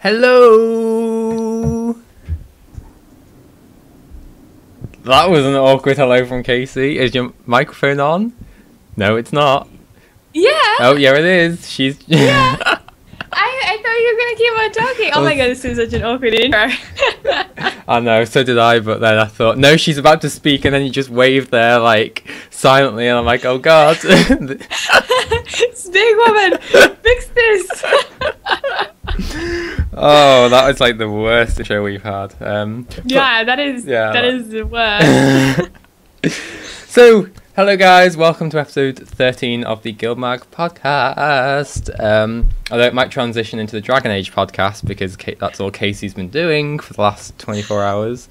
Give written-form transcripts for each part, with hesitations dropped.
Hello! That was an awkward hello from Kaysee. Is your microphone on? No, it's not. Yeah. Oh, yeah, it is. She's... Yeah. I thought you were going to keep on talking. Oh my god, this is such an awkward intro. I know, so did I, but then I thought, no, she's about to speak, and then you just waved there, like, silently, and I'm like, oh god. This big woman, fix this. Oh, that was like the worst show we've had. Yeah, that is the worst. So, hello guys, welcome to episode 13 of the GuildMag podcast. Although it might transition into the Dragon Age podcast because that's all Casey's been doing for the last 24 hours.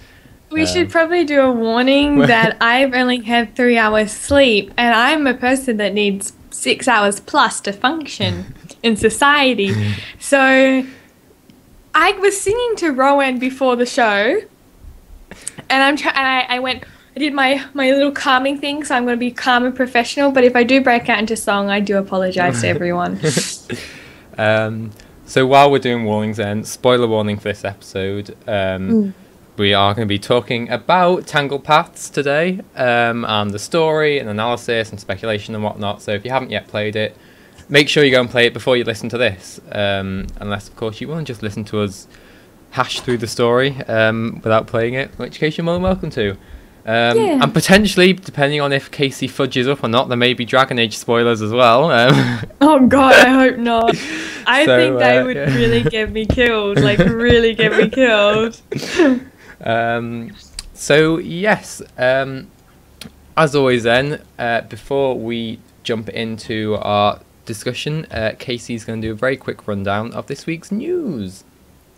We should probably do a warning that I've only had 3 hours sleep, and I'm a person that needs 6 hours plus to function in society. So I was singing to Rowan before the show, and I did my little calming thing, so I'm going to be calm and professional, but if I do break out into song, I do apologise to everyone. So while we're doing warnings then, spoiler warning for this episode, we are going to be talking about Tangled Paths today, and the story and analysis and speculation and whatnot. So if you haven't yet played it, make sure you go and play it before you listen to this, unless of course you want to just listen to us hash through the story without playing it, in which case you're more than welcome to. And potentially, depending on if Kaysee fudges up or not, there may be Dragon Age spoilers as well. Oh god, I hope not. I think they would really get me killed, like really get me killed. So yes, as always then, before we jump into our discussion, Kaysee's going to do a very quick rundown of this week's news.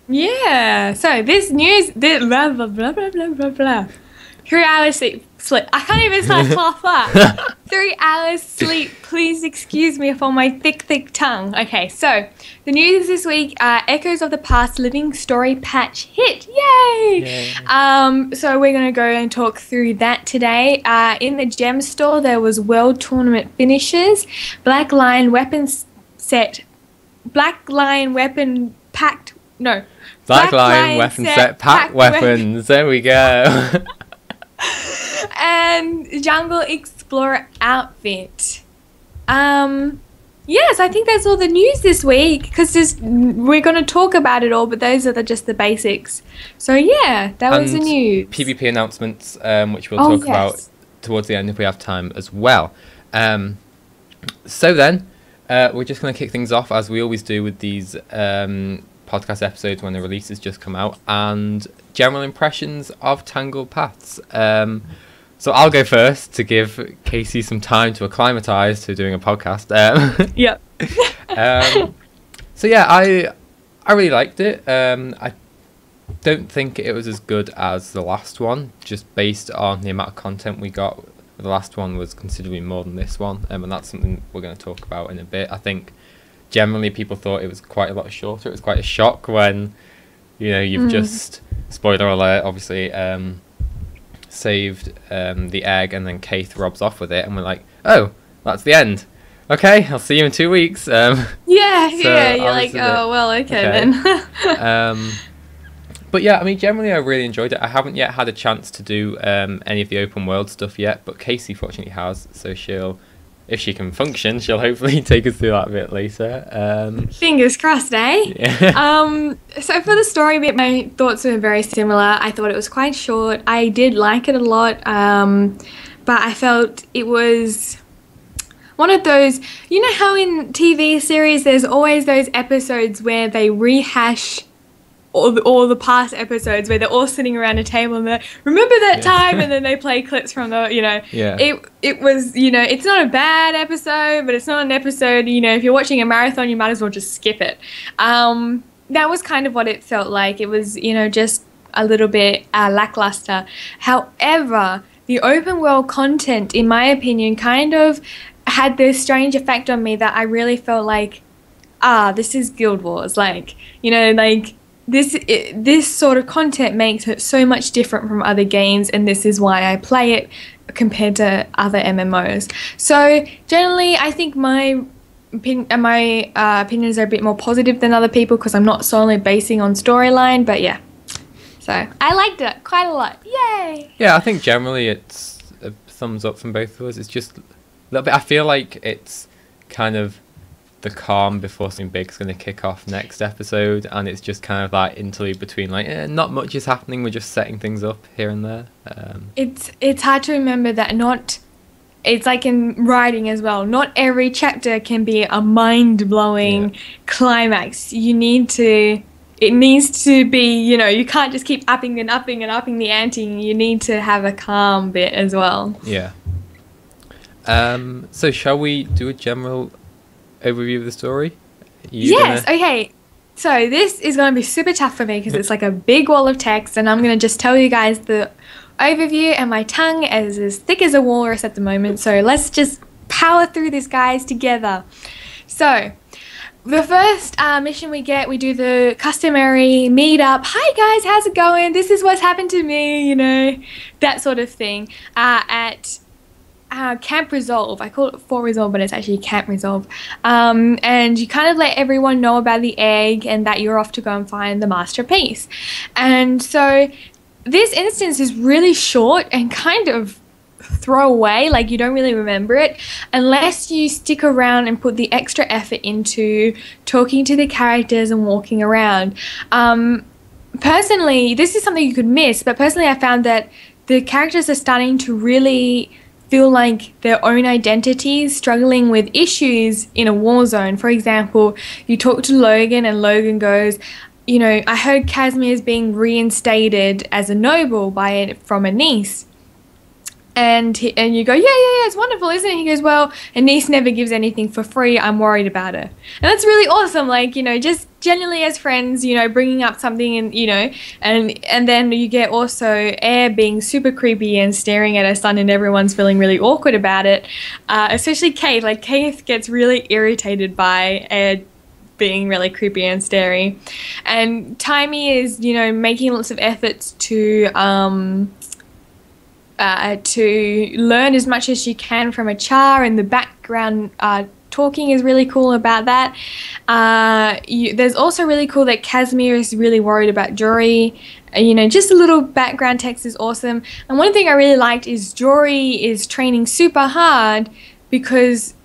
Yeah, so this news, blah, blah, blah, blah, blah, blah, blah. 3 hours sleep. I can't even start half that. 3 hours sleep. Please excuse me for my thick tongue. Okay, so the news this week: Echoes of the Past Living Story patch hit. Yay! So we're gonna go and talk through that today. In the gem store, there was World Tournament finishes, Black Lion weapon set, Black Lion weapon packed. No. Black Lion weapon set packed weapons. There we go. And Jungle Explorer outfit. Yes, I think that's all the news this week, because we're going to talk about it all, but those are just the basics. So yeah, that was the news. PvP announcements, which we'll talk about towards the end if we have time as well. So then, we're just going to kick things off as we always do with these podcast episodes when the releases just come out, and general impressions of Tangled Paths. So I'll go first to give Kaysee some time to acclimatise to doing a podcast. Yep. So yeah, I really liked it. I don't think it was as good as the last one, just based on the amount of content we got. The last one was considerably more than this one, and that's something we're going to talk about in a bit. I think generally people thought it was quite a lot shorter. It was quite a shock when, you know, you've just, spoiler alert, obviously, saved the egg, and then Caithe robs off with it, and we're like, oh, that's the end. Okay, I'll see you in 2 weeks. You're like, oh, well, okay. Then. But yeah, I mean, generally I really enjoyed it. I haven't yet had a chance to do any of the open world stuff yet, but Kaysee fortunately has, so if she can function, she'll hopefully take us through that a bit later. Fingers crossed, eh? Yeah. So for the story bit, my thoughts were very similar. I thought it was quite short. I did like it a lot, but I felt it was one of those, you know how in TV series there's always those episodes where they rehash all the past episodes where they're all sitting around a table and they're, remember that time, and then they play clips from the, it was, it's not a bad episode, but it's not an episode, if you're watching a marathon, you might as well just skip it. That was kind of what it felt like. It was, just a little bit lackluster. However, the open world content, in my opinion, kind of had this strange effect on me that I really felt like, this is Guild Wars. This sort of content makes it so much different from other games, and this is why I play it compared to other MMOs. So generally, I think my opinions are a bit more positive than other people because I'm not solely basing on storyline. But yeah, so I liked it quite a lot. Yay! Yeah, I think generally it's a thumbs up from both of us. It's just a little bit. I feel like it's kind of the calm before something big's going to kick off next episode, and it's just kind of that interlude between like not much is happening. We're just setting things up here and there. It's hard to remember that not. It's like in writing as well. Not every chapter can be a mind-blowing climax. It needs to be, you can't just keep upping and upping and upping the ante. You need to have a calm bit as well. Yeah. So shall we do a general overview of the story? Okay. So this is going to be super tough for me because it's like a big wall of text, and I'm going to just tell you guys the overview, and my tongue is as thick as a walrus at the moment, so let's just power through this, guys, together. So the first mission we do the customary meet up. Hi guys, how's it going? This is what's happened to me, that sort of thing, at Camp Resolve. I call it Fort Resolve, but it's actually Camp Resolve. And you kind of let everyone know about the egg and that you're off to go and find the masterpiece. And so this instance is really short and kind of throwaway, like you don't really remember it unless you stick around and put the extra effort into talking to the characters and walking around. Personally, this is something you could miss, but personally I found that the characters are starting to really feel like their own identities, struggling with issues in a war zone. For example, you talk to Logan and Logan goes, I heard Casimir is being reinstated as a noble from a niece. And you go, yeah, it's wonderful, isn't it? He goes, well, a niece never gives anything for free. I'm worried about her. And that's really awesome. Like, just genuinely as friends, bringing up something and then you get also Air being super creepy and staring at her son, and everyone's feeling really awkward about it. Especially Caithe. Like, Caithe gets really irritated by Air being really creepy and staring. And Timey is, making lots of efforts to learn as much as she can from a char, and the background talking is really cool about that. There's also really cool that Casimir is really worried about Jory. Just a little background text is awesome. And one thing I really liked is Jory is training super hard because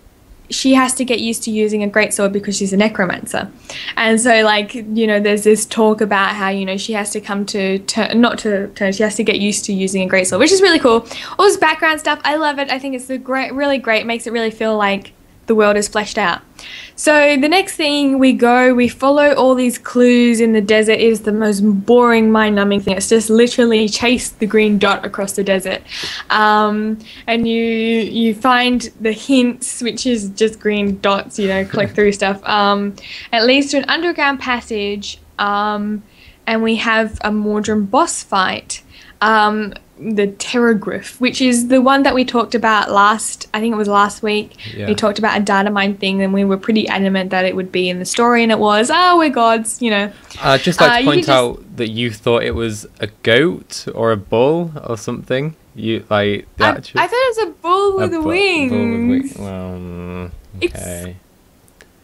she has to get used to using a greatsword because she's a necromancer. And so, there's this talk about how, she has to come to she has to get used to using a greatsword, which is really cool. All this background stuff, I love it. I think it's really great. It makes it really feel like the world is fleshed out. So the next thing we follow all these clues in the desert. It is the most boring, mind-numbing thing. It's just literally chase the green dot across the desert. And you find the hints, which is just green dots, click through stuff. It leads to an underground passage, and we have a Mordrum boss fight. The Terragriff, which is the one that we talked about I think it was last week. Yeah. We talked about a data mine thing, and we were pretty adamant that it would be in the story, and it was, we're gods, I'd just like to point out that you thought it was a goat or a bull or something. I thought it was a bull with wings. Well, okay. It's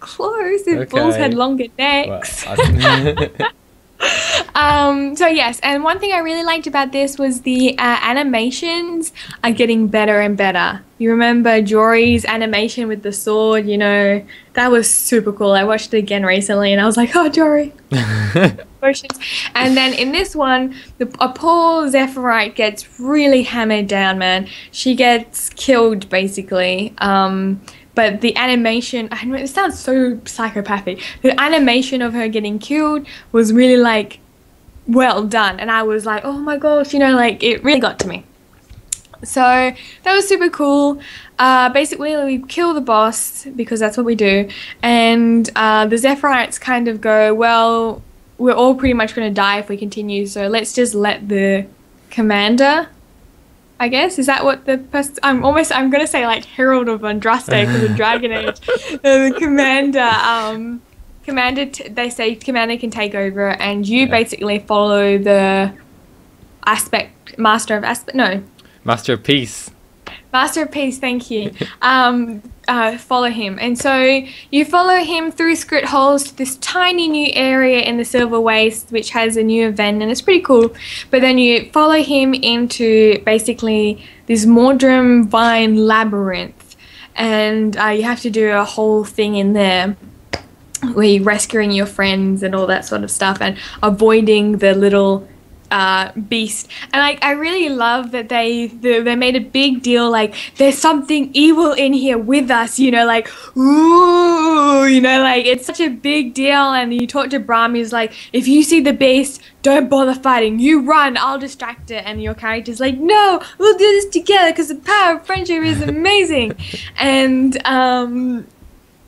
close if bulls had longer necks. Well, so yes, and one thing I really liked about this was the animations are getting better and better. You remember Jory's animation with the sword, that was super cool. I watched it again recently and I was like, oh, Jory. And then in this one, a poor Zephyrite gets really hammered down, man. She gets killed basically. But the animation, I know it sounds so psychopathic. The animation of her getting killed was really well done. And I was like, oh my gosh, it really got to me. So that was super cool. Basically, we kill the boss because that's what we do. And the Zephyrites kind of go, well, we're all pretty much going to die if we continue. So let's just let the commander, I guess, is that what the person? I'm going to say Herald of Andraste because of Dragon Age. The commander. They say commander can take over, and you basically follow the Master of Peace. Master of Peace, thank you. Follow him. And so you follow him through script holes to this tiny new area in the Silverwastes, which has a new event, and it's pretty cool. But then you follow him into basically this Mordrum Vine labyrinth, and you have to do a whole thing in there where you're rescuing your friends and all that sort of stuff, and avoiding the little beast. And I really love that they made a big deal, like, there's something evil in here with us, you know, like, ooh, you know, like, it's such a big deal. And you talk to Brahm, he's like, if you see the beast, don't bother fighting, you run, I'll distract it. And your character's like, no, we'll do this together because the power of friendship is amazing.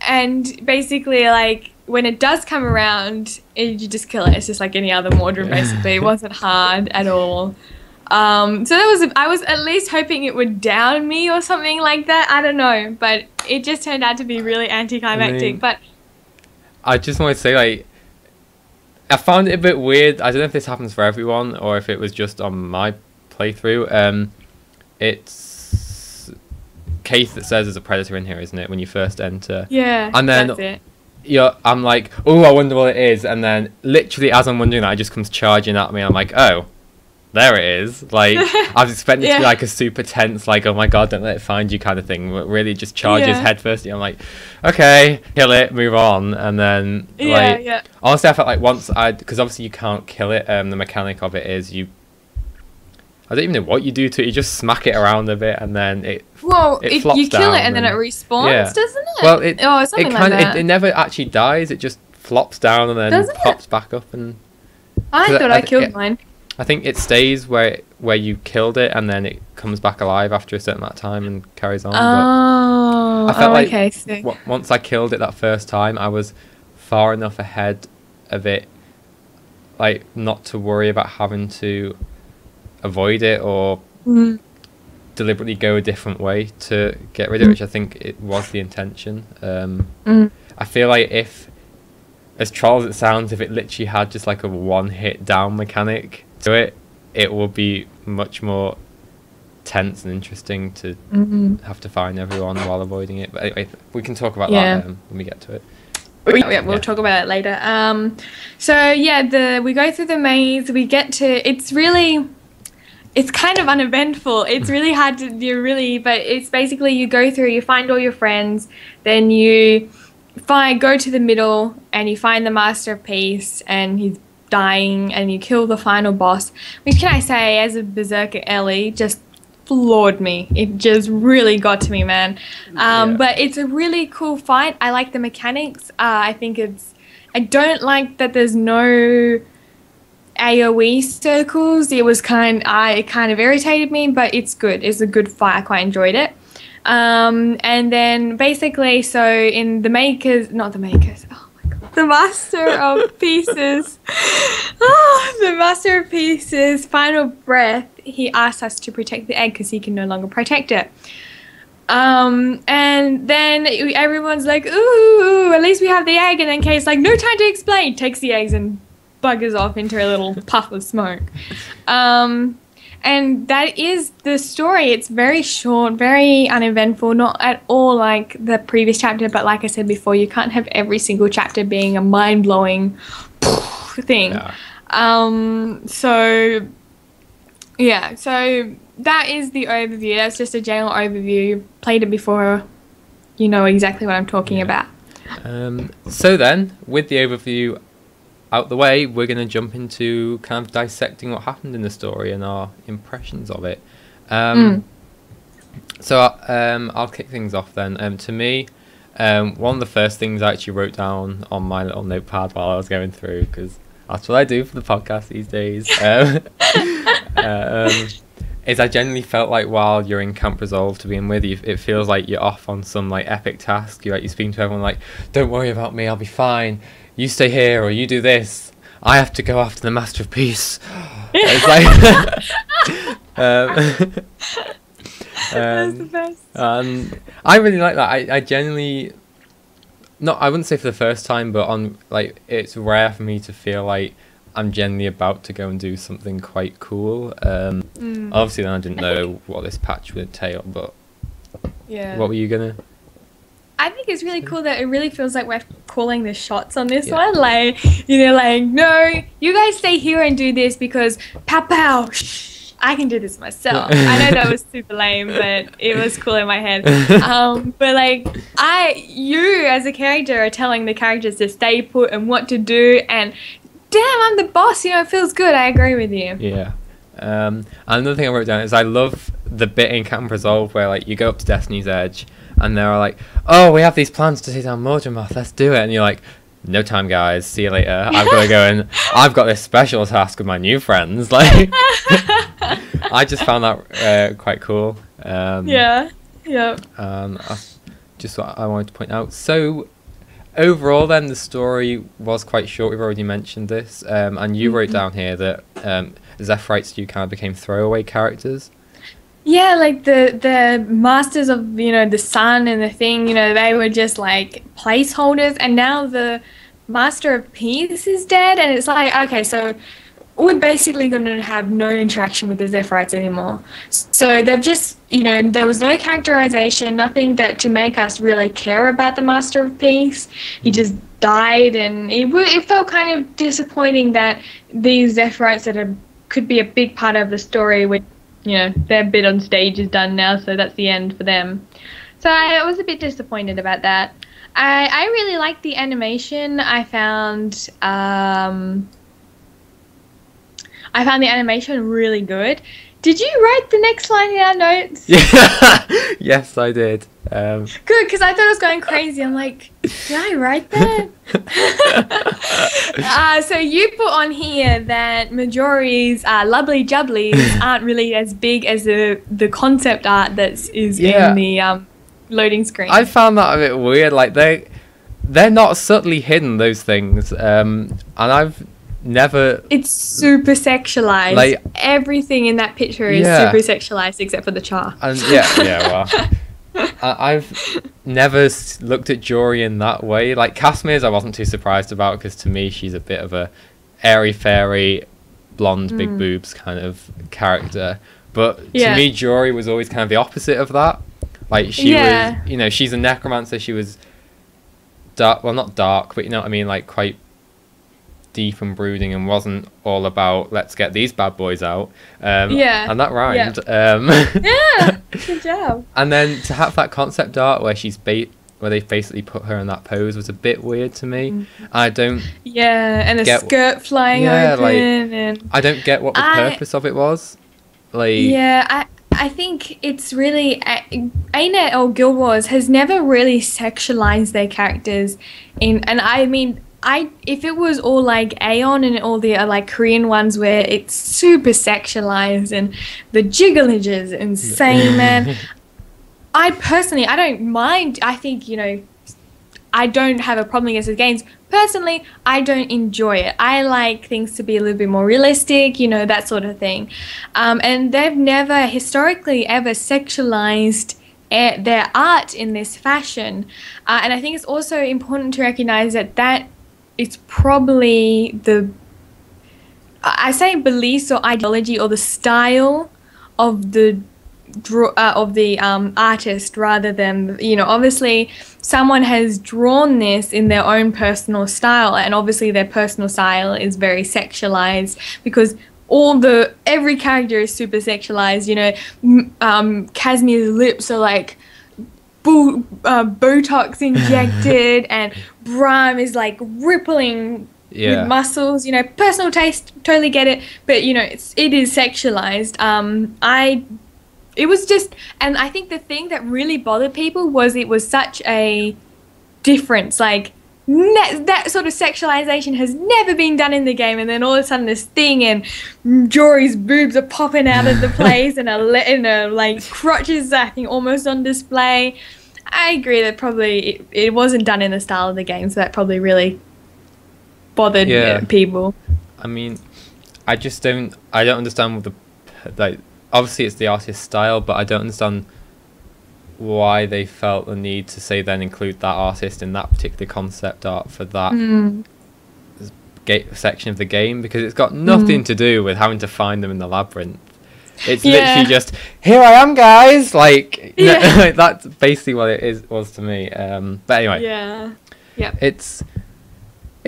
and basically, like, when it does come around, you just kill it. It's just like any other Mordrum, basically. It wasn't hard at all. So that was, I was at least hoping it would down me or something like that. I don't know, but it just turned out to be really anticlimactic. But I just want to say, like, I found it a bit weird. I don't know if this happens for everyone or if it was just on my playthrough. It's Caithe that says there's a predator in here, isn't it, when you first enter? Yeah, and then that's it. I'm like, oh, I wonder what it is, and then literally as I'm wondering that, it just comes charging at me. I'm like, oh, there it is. Like, I was expecting it to be like a super tense, like, oh my god, don't let it find you kind of thing, but really just charges head first. I'm like, okay, kill it, move on. And then honestly, I felt like once because obviously you can't kill it, the mechanic of it is I don't even know what you do to it. You just smack it around a bit, and then it flops you kill down it, and then it respawns, doesn't it? Well, something like that. It never actually dies. It just flops down and then pops back up. And I thought I killed mine. I think it stays where you killed it, and then it comes back alive after a certain amount of time and carries on. Oh, but I felt like okay, so. Once I killed it that first time, I was far enough ahead of it, like, not to worry about having to avoid it or deliberately go a different way to get rid of it, which I think it was the intention. I feel like if, as troll as it sounds, if it literally had just like a one hit down mechanic to it, it would be much more tense and interesting to have to find everyone while avoiding it. But anyway, we can talk about that when we get to it. We'll talk about it later. We go through the maze, we get to, it's kind of uneventful. It's really hard to do, but it's basically you go through, you find all your friends, then you go to the middle and you find the Master of Peace and he's dying, and you kill the final boss, which, can I say, as a Berserker Ellie, just floored me. It just really got to me, man. But it's a really cool fight. I like the mechanics. I don't like that there's no AoE circles. It kind of irritated me, but it's good. It's a good fight. I quite enjoyed it. And then basically, so in the Master of Pieces, the Master of Pieces' final breath, he asks us to protect the egg because he can no longer protect it. And then everyone's like, ooh, at least we have the egg. And then Kay's like, no time to explain. Takes the eggs and buggers off into a little puff of smoke. And that is the story. It's very short, very uneventful, not at all like the previous chapter, but like I said before, you can't have every single chapter being a mind-blowing thing. So that is the overview. That's just a general overview. Played it before, you know exactly what I'm talking about. So then, with the overview out the way, we're going to jump into kind of dissecting what happened in the story and our impressions of it. So I'll kick things off then. To me, one of the first things I actually wrote down on my little notepad while I was going through, because that's what I do for the podcast these days, is I genuinely felt like while you're in Camp Resolve to begin with, it feels like you're off on some like epic task. You're speaking to everyone like, don't worry about me, I'll be fine. You stay here, or you do this. I have to go after the Master of Peace. It's like, That's the best. I really like that. I genuinely, I wouldn't say for the first time, but it's rare for me to feel like I'm genuinely about to go and do something quite cool. Obviously, then I didn't know what this patch would entail, but Yeah. What were you gonna? I think it's really cool that it really feels like we're calling the shots on this one. Like, you know, like, no, you guys stay here and do this because pow pow, shh, I can do this myself. I know that was super lame, but it was cool in my head. But like, you as a character are telling the characters to stay put and what to do, and damn, I'm the boss, you know, it feels good. I agree with you. Yeah. Another thing I wrote down is I love the bit in Camp Resolve where like you go up to Destiny's Edge and they're like, oh, we have these plans to take down Mordramoth, let's do it. And you're like, no time, guys, see you later. I've got to go and I've got this special task with my new friends. Like, I just found that quite cool. Yeah. That's just what I wanted to point out. So overall then, the story was quite short. We've already mentioned this. And you wrote down here that Zephyrites to you kind of became throwaway characters. Yeah, like the masters of, you know, the sun and the thing, you know, they were just like placeholders, and now the master of peace is dead, and it's like, okay, so we're basically going to have no interaction with the Zephyrites anymore. So they've just, you know, there was no characterization, nothing that to make us really care about the master of peace. He just died, and it felt kind of disappointing that these Zephyrites that could be a big part of the story would, you know, their bit on stage is done now, so that's the end for them. So I was a bit disappointed about that. I really liked the animation. I found the animation really good. Did you write the next line in our notes? Yeah. Yes, I did. Good, because I thought I was going crazy. I'm like, did I write that? So you put on here that Majori's lovely jubblies aren't really as big as the concept art that is in the loading screen. I found that a bit weird. Like they're not subtly hidden, those things. And I've never. It's super sexualized. Like everything in that picture is super sexualized except for the char. And well. I've never looked at Jory in that way. Like Casimir's I wasn't too surprised about, because to me she's a bit of a airy-fairy, blonde, big boobs kind of character. But to me Jory was always kind of the opposite of that. Like she was, you know, she's a necromancer, she was dark, well not dark, but you know what I mean, like quite deep and brooding, and wasn't all about let's get these bad boys out. And that rhymed. Yeah, good job. And then to have that concept art where she's where they basically put her in that pose was a bit weird to me. I don't. Yeah, and a skirt flying open. Like, and I don't get what the purpose of it was. Like. Yeah, I think it's really ANET or Guild Wars has never really sexualized their characters and I mean. If it was all like Aeon and all the like Korean ones where it's super sexualized and the jigglage is insane, man. I don't mind. I think, you know, I don't have a problem against the games. Personally, I don't enjoy it. I like things to be a little bit more realistic, you know, that sort of thing. And they've never historically ever sexualized their art in this fashion. And I think it's also important to recognize that it's probably I say beliefs or ideology or the style of the artist, rather than, you know, obviously someone has drawn this in their own personal style, and obviously their personal style is very sexualized because every character is super sexualized, you know. Casimir's lips are like Botox injected, and Brahm is like rippling with muscles, you know. Personal taste, totally get it, but you know, it is sexualized. It was just, and I think the thing that really bothered people was it was such a difference. Like that sort of sexualization has never been done in the game, and then all of a sudden this thing and Jory's boobs are popping out of the place, and her like crotches I think almost on display. I agree that probably it wasn't done in the style of the game, so that probably really bothered people. I mean, I don't understand what like. Obviously, it's the artist's style, but I don't understand why they felt the need to say then include that artist in that particular concept art for that section of the game, because it's got nothing to do with having to find them in the labyrinth. It's literally just, here I am, guys. Like, that's basically what it was to me. But anyway, it's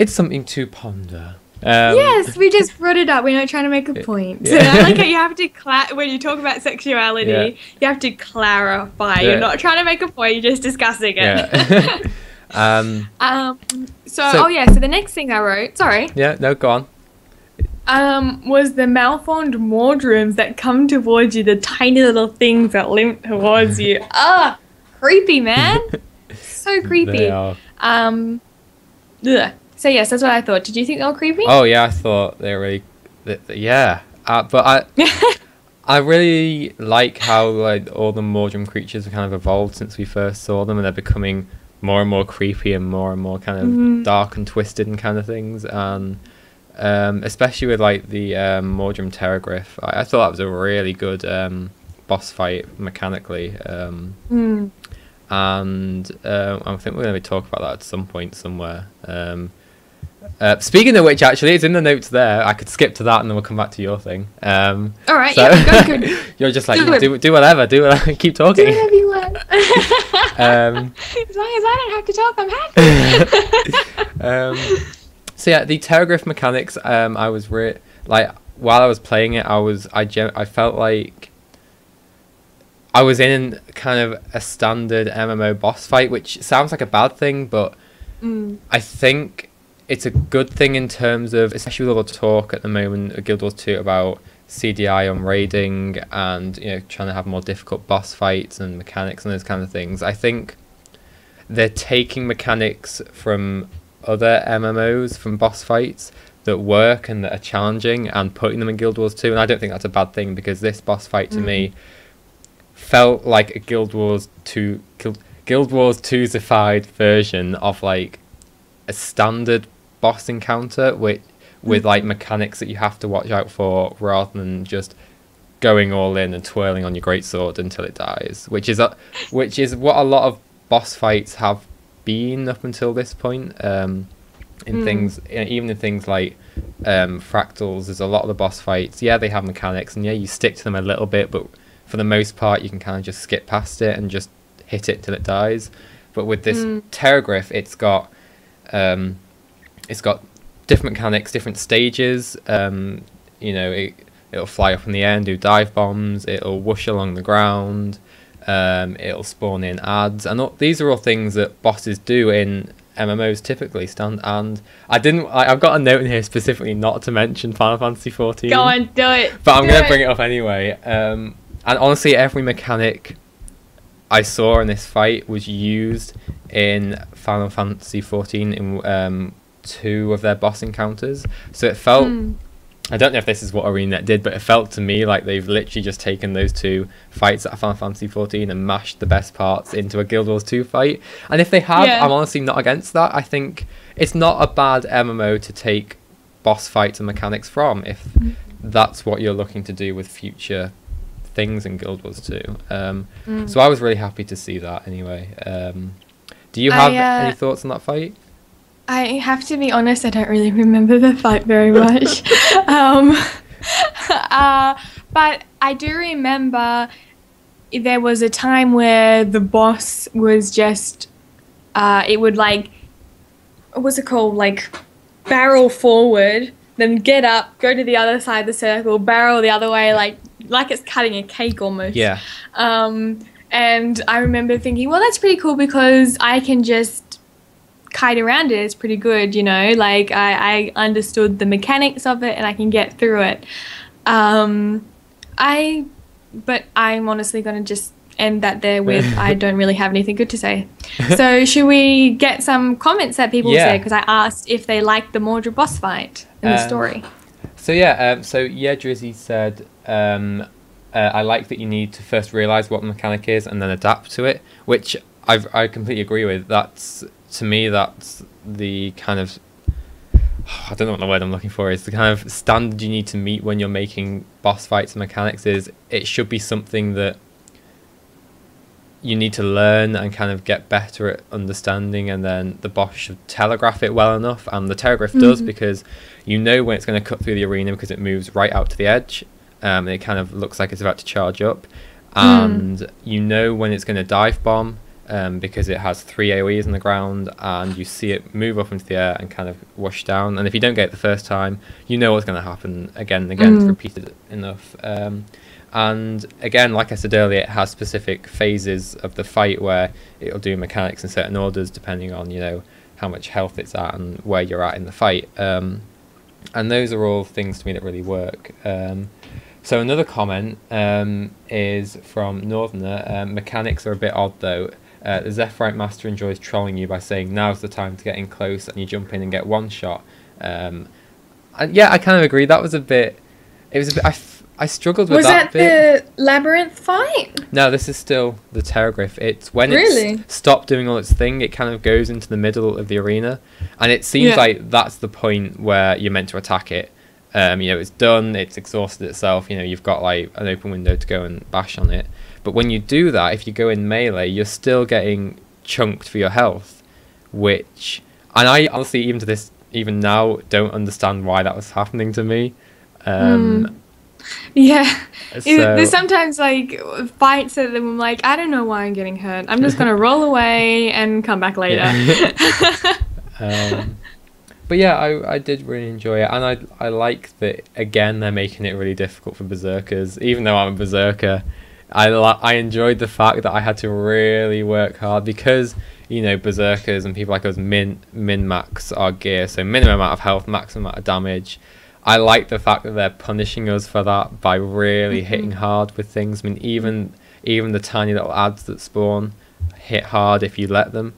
something to ponder. Yes, we just brought it up. We're not trying to make a point. I like how you have to when you talk about sexuality, you have to clarify. You're not trying to make a point. You're just discussing it. So the next thing I wrote, go on. Was the malformed Mordrums that come towards you, the tiny little things that limp towards you. Creepy, man. So creepy. They are. So yes, that's what I thought. Did you think they were creepy? Oh yeah, I thought they were really, but I really like how like all the Mordrum creatures have kind of evolved since we first saw them, and they're becoming more and more creepy and more kind of dark and twisted and kind of things. And especially with like the Mordrum Terragriff, I thought that was a really good boss fight mechanically. And I think we're going to be talking about that at some point somewhere. Speaking of which, actually, it's in the notes there. I could skip to that and then we'll come back to your thing. All right, go. You're just like, do whatever, keep talking. Do whatever you want. As long as I don't have to talk, I'm happy. So yeah, the Terragriff mechanics, I was like, while I was playing it, I felt like I was in kind of a standard MMO boss fight, which sounds like a bad thing, but I think it's a good thing in terms of, especially with all the talk at the moment at Guild Wars 2 about CDI on raiding and trying to have more difficult boss fights and mechanics and those kind of things. I think they're taking mechanics from other MMOs, from boss fights that work and that are challenging, and putting them in Guild Wars 2, and I don't think that's a bad thing, because this boss fight to me felt like a Guild Wars 2-ified version of like a standard boss encounter with like mechanics that you have to watch out for, rather than just going all in and twirling on your greatsword until it dies, which is what a lot of boss fights have been up until this point. Things, even in things like Fractals, there's a lot of the boss fights, they have mechanics, and you stick to them a little bit, but for the most part you can kind of just skip past it and just hit it till it dies. But with this Terragriff, it's got different mechanics, different stages. It'll fly up in the air and do dive bombs, it'll whoosh along the ground, it'll spawn in adds, and these are all things that bosses do in MMOs typically. And I've got a note in here specifically not to mention Final Fantasy 14. Go on, do it. But I'm going to bring it up anyway. And honestly, every mechanic I saw in this fight was used in Final Fantasy 14 in 2 of their boss encounters. So it felt, I don't know if this is what ArenaNet did, but it felt to me like they've literally just taken those 2 fights at Final Fantasy 14 and mashed the best parts into a Guild Wars 2 fight. And if they have, I'm honestly not against that. I think it's not a bad MMO to take boss fights and mechanics from, if that's what you're looking to do with future things in Guild Wars 2. So I was really happy to see that anyway. Do you have any thoughts on that fight? I have to be honest, I don't really remember the fight very much. But I do remember there was a time where the boss was just, it would like, what's it called, like barrel forward, then get up, go to the other side of the circle, barrel the other way, like it's cutting a cake almost. Yeah. And I remember thinking, well, that's pretty cool because I can just kite around it. It's pretty good, like I understood the mechanics of it and I can get through it. But I'm honestly going to just end that there with I don't really have anything good to say. So should we get some comments that people say, because I asked if they liked the Mordred boss fight in the story. So Drizzy said, I like that you need to first realise what the mechanic is and then adapt to it, which I completely agree with. To me, that's the kind of, I don't know what the word I'm looking for is, the kind of standard you need to meet when you're making boss fights and mechanics. Is it should be something that you need to learn and kind of get better at understanding, and then the boss should telegraph it well enough, and the Terragriff does, because when it's going to cut through the arena because it moves right out to the edge, It kind of looks like it's about to charge up, and you know when it's going to dive bomb, because it has 3 AoEs on the ground, and you see it move up into the air and kind of wash down. And if you don't get it the first time, you know what's going to happen again and again. It's repeated enough. And again, like I said earlier, it has specific phases of the fight where it'll do mechanics in certain orders depending on, you know, how much health it's at and where you're at in the fight. And those are all things to me that really work. So another comment is from Northerner. Mechanics are a bit odd though. The Zephyrite Master enjoys trolling you by saying now's the time to get in close, and you jump in and get one shot. And yeah, I kind of agree. That was a bit... It was a bit... I struggled with that bit. Was that the labyrinth fight? No, this is still the Terragriff. It's when it's stopped doing all its thing, it kind of goes into the middle of the arena, and it seems like that's the point where you're meant to attack it. You know, it's done, it's exhausted itself, you know, you've got like an open window to go and bash on it. But when you do that, if you go in melee, you're still getting chunked for your health, which... And I honestly, even now, don't understand why that was happening to me. Yeah, So, there's sometimes like fights that I'm like, I don't know why I'm getting hurt. I'm just gonna roll away and come back later. but yeah, I did really enjoy it, and I like that again they're making it really difficult for berserkers. Even though I'm a berserker, I enjoyed the fact that I had to really work hard because, you know, berserkers and people like us min max our gear, so minimum amount of health, maximum amount of damage. I like the fact that they're punishing us for that by really hitting hard with things. I mean, even the tiny little adds that spawn hit hard if you let them.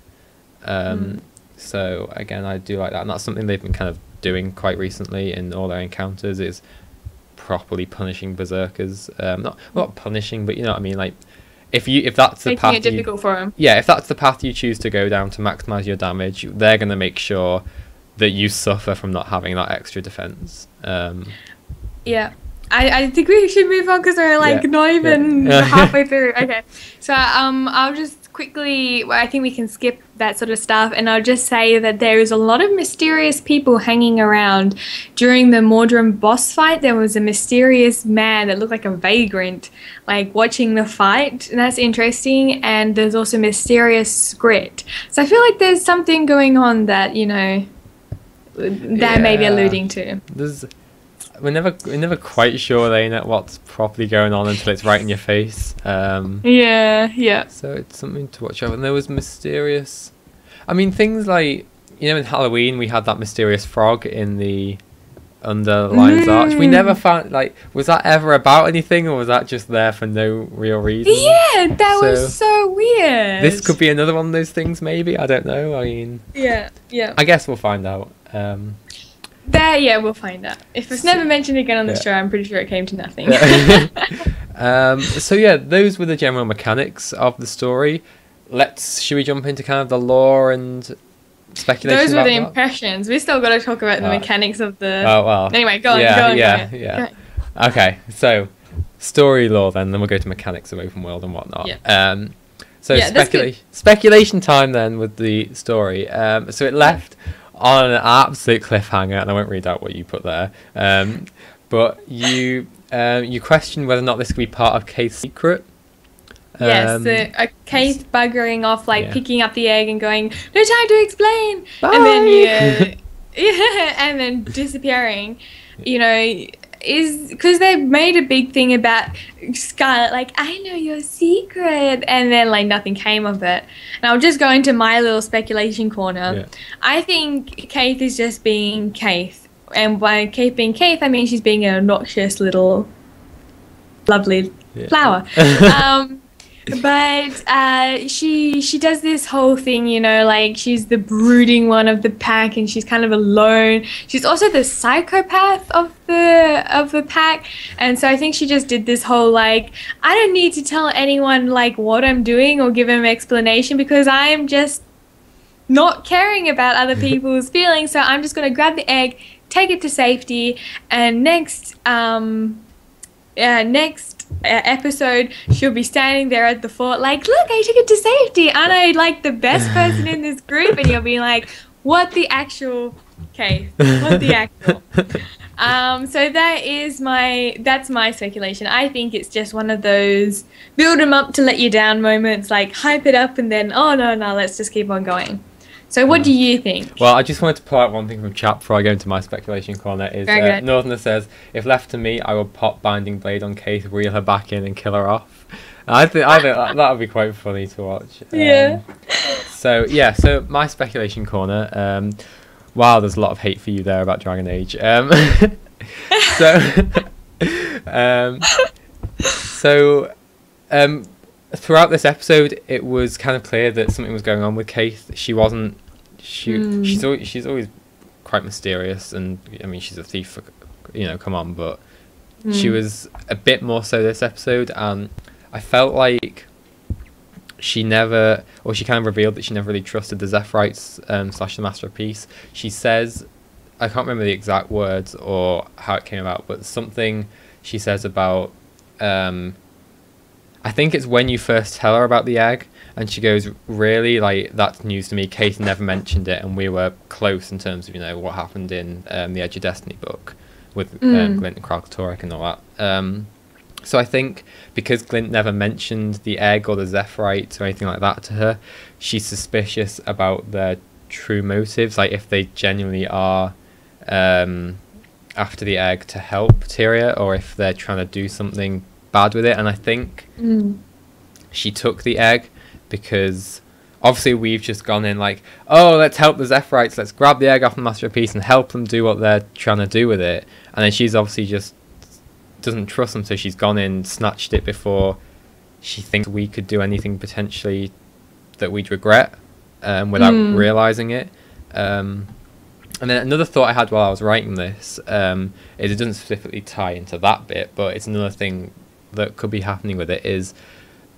So again, I do like that, and that's something they've been kind of doing quite recently in all their encounters, is properly punishing berserkers. Not punishing, but you know what I mean. Like if that's the path, making it difficult for them. Yeah, if that's the path you choose to go down to maximize your damage, they're going to make sure that you suffer from not having that extra defense. Yeah, I think we should move on because we're like not even halfway through. Okay, so I'll just quickly, I think we can skip that sort of stuff, and I'll just say that there is a lot of mysterious people hanging around. During the Mordrum boss fight, there was a mysterious man that looked like a vagrant, like watching the fight, and that's interesting. And there's also mysterious script. So I feel like there's something going on that, you know, that may be alluding to. We're never quite sure, they know what's properly going on until it's right in your face. Yeah. So it's something to watch out. And there was mysterious... I mean, things like, you know, in Halloween we had that mysterious frog in the under Lion's Arch. We never found, like, was that ever about anything, or was that just there for no real reason? Yeah, that was so weird. This could be another one of those things, maybe. I don't know. I mean... Yeah. I guess we'll find out. We'll find out. If it's never mentioned again on the show, I'm pretty sure it came to nothing. So yeah, those were the general mechanics of the story. Should we jump into kind of the lore and speculation? Those were the impressions. We still got to talk about the mechanics of the... Oh, well. Anyway, go on. Okay, so story lore then we'll go to mechanics of open world and whatnot. So speculation time then with the story. So it left on an absolute cliffhanger, and I won't read out what you put there. But you question whether or not this could be part of Caithe's secret. Yes, Caithe buggering off, like picking up the egg and going, "No time to explain," Bye. And then and then disappearing. You know, is because they made a big thing about Scarlet, like, I know your secret, and then like nothing came of it. And I'll just go into my little speculation corner. I think Caithe is just being Caithe, and by Caithe being Caithe, I mean she's being an obnoxious little lovely flower. But she does this whole thing, you know, like she's the brooding one of the pack, and she's kind of alone. She's also the psychopath of the pack, and so I think she just did this whole like, I don't need to tell anyone like what I'm doing or give them explanation because I'm just not caring about other people's feelings. So I'm just gonna grab the egg, take it to safety, and next episode she'll be standing there at the fort like, look, I took it to safety, and I like the best person in this group, and you'll be like, what the actual Caithe? What the actual? So that's my speculation. I think it's just one of those build them up to let you down moments, like hype it up and then, oh no, let's just keep on going. So what do you think? Well, I just wanted to pull out one thing from chat before I go into my speculation corner. Is Northerner says, if left to me, I will pop Binding Blade on Caithe, reel her back in and kill her off. And I think that would be quite funny to watch. Yeah. So my speculation corner. Wow, there's a lot of hate for you there about Dragon Age. Throughout this episode, it was kind of clear that something was going on with Caithe. She's always quite mysterious, and I mean she's a thief, come on, but she was a bit more so this episode, and I felt like she kind of revealed that she never really trusted the Zephyrites / the Master of Peace. She says, I can't remember the exact words or how it came about, but something she says about I think it's when you first tell her about the egg, and she goes, really, like, that's news to me. Caithe never mentioned it, and we were close in terms of, what happened in the Edge of Destiny book with Glint and Kralkatorrik and all that. So I think because Glint never mentioned the egg or the Zephyrites or anything like that to her, she's suspicious about their true motives, like if they genuinely are after the egg to help Tyria, or if they're trying to do something bad with it. And I think she took the egg because obviously we've just gone in like, oh, let's help the Zephyrites, let's grab the egg off the Master of Peace and help them do what they're trying to do with it. And then she's obviously just doesn't trust them, so she's gone in, snatched it before she thinks we could do anything potentially that we'd regret without realising it. And then another thought I had while I was writing this is, it doesn't specifically tie into that bit, but it's another thing that could be happening with it is,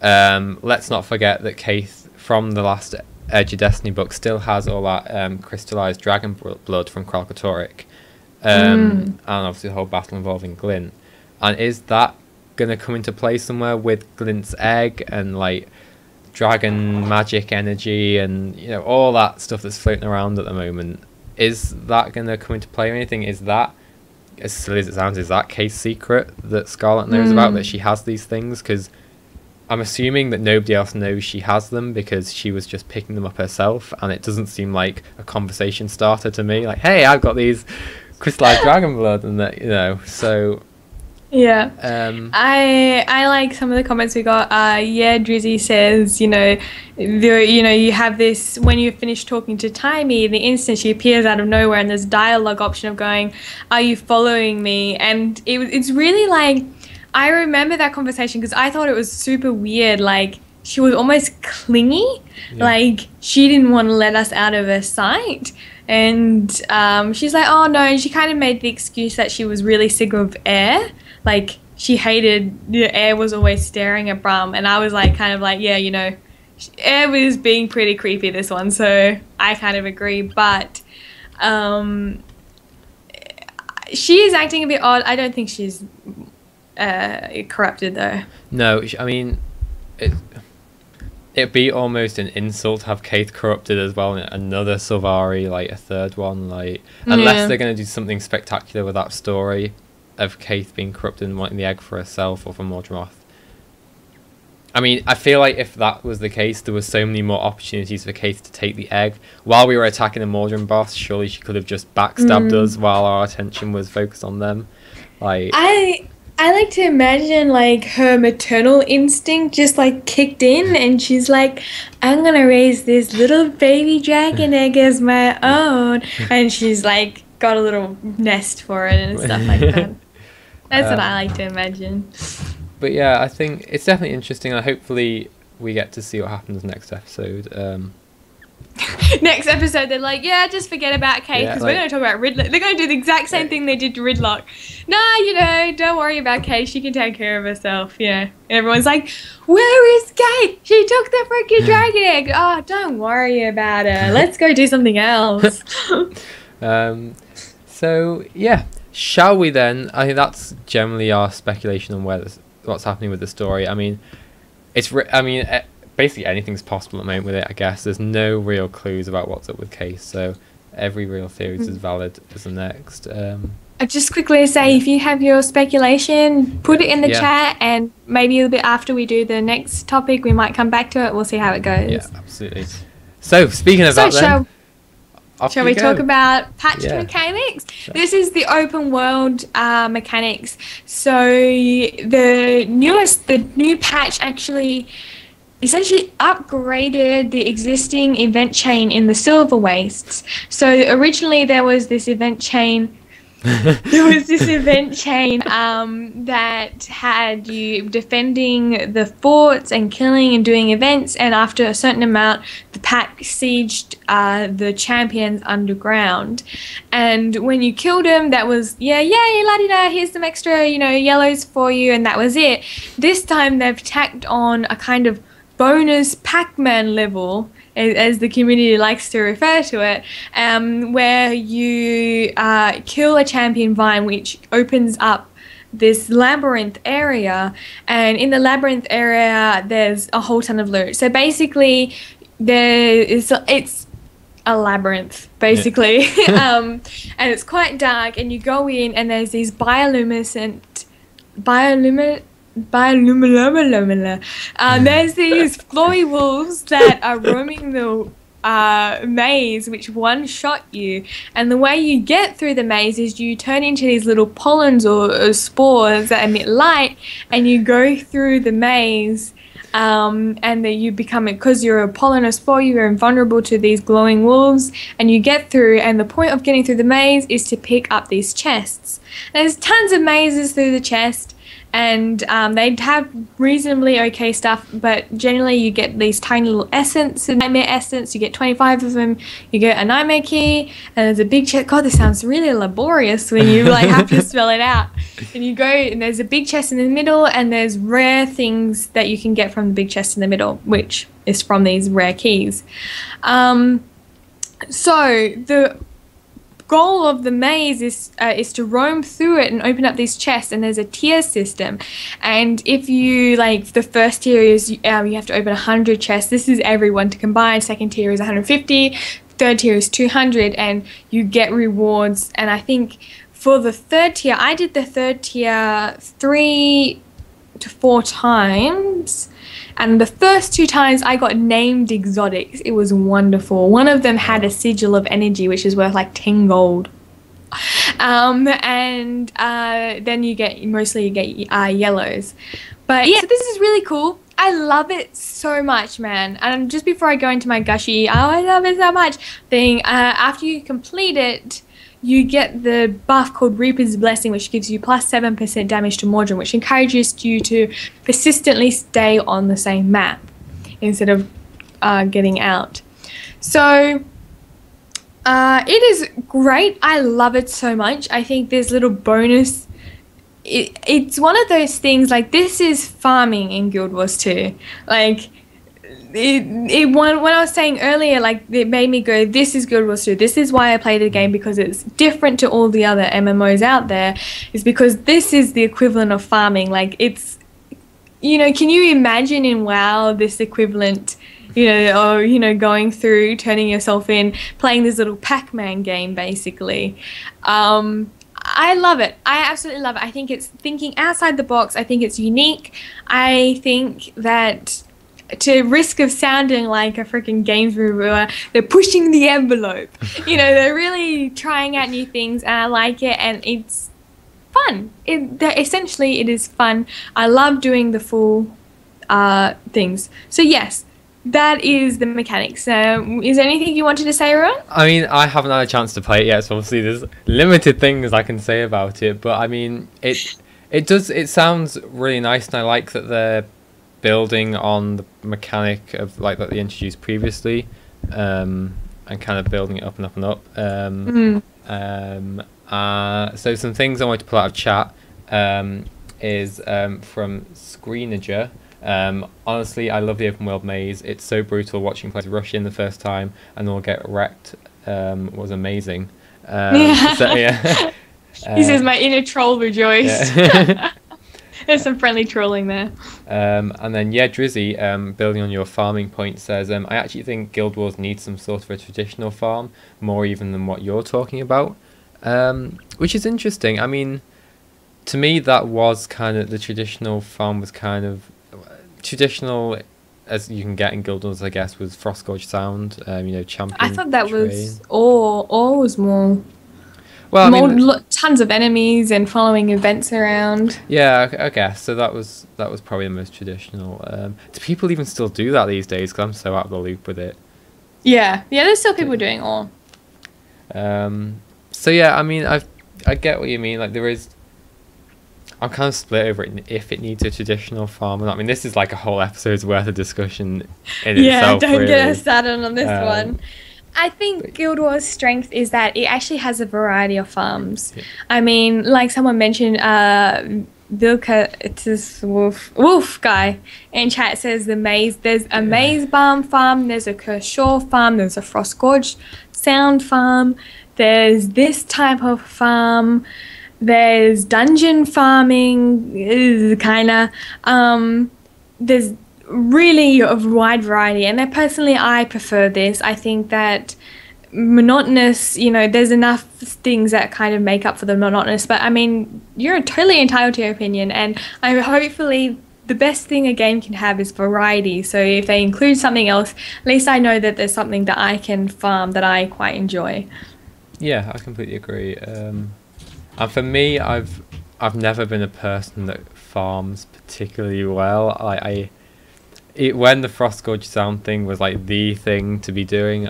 let's not forget that Caithe from the last Edge of Destiny book still has all that crystallised dragon blood from Kralkatorrik, and obviously the whole battle involving Glint. And is that going to come into play somewhere with Glint's egg and like dragon magic energy and all that stuff that's floating around at the moment? Is that going to come into play or anything? Is that, as silly as it sounds, is that Caithe's secret that Scarlet knows about, that she has these things? Because I'm assuming that nobody else knows she has them because she was just picking them up herself, and it doesn't seem like a conversation starter to me. Like, hey, I've got these crystallized dragon blood, and that, so. Yeah. I like some of the comments we got. Drizzy says, you have this, when you finish talking to Timey, the instant she appears out of nowhere, and there's dialogue option of going, are you following me? And it's really like, I remember that conversation because I thought it was super weird. Like, she was almost clingy. Yeah. Like, she didn't want to let us out of her sight. And she's like, oh no, and she kind of made the excuse that she was really sick of Air. Like, she hated, Air was always staring at Brum, and I was like, kind of like, yeah, Air was being pretty creepy this one, so I kind of agree, but she is acting a bit odd. I don't think she's corrupted though. No, I mean, it'd be almost an insult to have Caithe corrupted as well, and another Sylvari, like a third one, like, unless they're going to do something spectacular with that story of Caithe being corrupted and wanting the egg for herself or for Mordremoth. I mean, I feel like if that was the case, there were so many more opportunities for Caithe to take the egg. While we were attacking the Mordremoth boss, surely she could have just backstabbed us while our attention was focused on them. Like, I like to imagine like her maternal instinct just like kicked in, and she's like, I'm gonna raise this little baby dragon egg as my own, and she's like got a little nest for it and stuff like that. That's what I like to imagine. But yeah, I think it's definitely interesting, and hopefully we get to see what happens next episode. Next episode, they're like, yeah, just forget about Caithe, because we're going to talk about Ridlock. They're going to do the exact same thing they did to Ridlock. Nah, don't worry about Caithe. She can take care of herself, And everyone's like, where is Caithe? She took the freaking dragon egg. Oh, don't worry about her. Let's go do something else. So, yeah. Shall we then? I think that's generally our speculation on what's happening with the story. I mean, basically anything's possible at the moment with it, I guess. There's no real clues about what's up with Caithe, so every real theory is as valid as the next. I just quickly say, if you have your speculation, put it in the chat, and maybe a little bit after we do the next topic, we might come back to it. We'll see how it goes. Yeah, absolutely. So, speaking of that, shall we talk about patched mechanics? This is the open world mechanics. So the new patch actually essentially upgraded the existing event chain in the Silverwastes. So originally there was this event chain. That had you defending the forts and killing and doing events, and after a certain amount, the pack sieged the champions underground. And when you killed them, that was la-di-da, here's some extra, yellows for you, and that was it. This time they've tacked on a kind of bonus Pac-Man level, as the community likes to refer to it, where you kill a champion vine, which opens up this labyrinth area, and in the labyrinth area there's a whole ton of loot. So basically it's a labyrinth basically. And it's quite dark, and you go in and there's these there's these flowy wolves that are roaming the maze, which one-shot you. And the way you get through the maze is you turn into these little pollens or spores that emit light, and you go through the maze. And then you become, because you're a pollen or spore, you're invulnerable to these glowing wolves, and you get through. And the point of getting through the maze is to pick up these chests. There's tons of mazes through the chest. And they'd have reasonably okay stuff, but generally you get these tiny little nightmare essence. You get 25 of them. You get a nightmare key, and there's a big chest. God, this sounds really laborious when you have to spell it out. And you go, and there's a big chest in the middle, and there's rare things that you can get from the big chest in the middle, which is from these rare keys. So the goal of the maze is to roam through it and open up these chests, and there's a tier system. And if you the first tier is you have to open 100 chests. This is everyone to combine. Second tier is 150, third tier is 200, and you get rewards. And I think for the third tier, I did the third tier 3 to 4 times. And the first 2 times I got named exotics. It was wonderful. One of them had a sigil of energy, which is worth 10 gold. And then you get yellows. But yeah, so this is really cool. I love it so much, man. And just before I go into my gushy, I love it so much thing, after you complete it, you get the buff called Reaper's Blessing, which gives you plus 7% damage to Mordrin, which encourages you to persistently stay on the same map instead of getting out. So it is great. I love it so much. I think there's little bonus. It's one of those things, this is farming in Guild Wars 2. When I was saying earlier, it made me go, this is Guild Wars 2. This is why I play the game, because it's different to all the other MMOs out there, is because this is the equivalent of farming. It's, can you imagine in WoW this equivalent, going through, turning yourself in, playing this little Pac-Man game, basically. I love it. I absolutely love it. I think it's thinking outside the box. I think it's unique. I think that, to risk of sounding like a freaking games reviewer, they're pushing the envelope. They're really trying out new things, and I like it, and it's fun. Essentially, it is fun. I love doing the full things. So yes, that is the mechanics. Is there anything you wanted to say, Rowan? I mean, I haven't had a chance to play it yet, so obviously there's limited things I can say about it. But I mean, it sounds really nice, and I like that they're building on the mechanic of that they introduced previously, and kind of building it up and up and up. So some things I wanted to pull out of chat is from Screenager. Honestly, I love the open world maze. It's so brutal watching players rush in the first time and all get wrecked. Was amazing. So, yeah. He says my inner troll rejoiced. Yeah. There's some friendly trolling there. And then Drizzy, building on your farming point, says, I actually think Guild Wars needs some sort of a traditional farm, more even than what you're talking about. Which is interesting. I mean, to me, that was kind of the traditional farm was kind of traditional as you can get in Guild Wars, I guess, was Frostgorge Sound. Champion. I thought that train. was all was more. Well, Tons of enemies and following events around. Yeah, I guess so. That was probably the most traditional. Do people even still do that these days? Because I'm so out of the loop with it. Yeah. There's still people doing all. So yeah, I mean, I get what you mean. Like there is. I'm kind of split over it if it needs a traditional farm or not. I mean, this is like a whole episode's worth of discussion in itself. Yeah, don't really. get us started on this one. I think Guild Wars' strength is that it actually has a variety of farms. Yeah. I mean, like someone mentioned, Vilka, it's this wolf guy in chat says the maze. There's a maze farm, there's a Kershaw farm, there's a Frostgorge Sound farm, there's this type of farm, there's dungeon farming, kind of. There's really a wide variety, and personally I prefer this. I think that monotonous, there's enough things that kind of make up for the monotonous, but I mean, you're totally entitled to your opinion, and hopefully the best thing a game can have is variety. So if they include something else, at least I know that there's something that I can farm that I quite enjoy. Yeah, I completely agree. And for me, I've never been a person that farms particularly well. When the Frostgorge Sound thing was like the thing to be doing,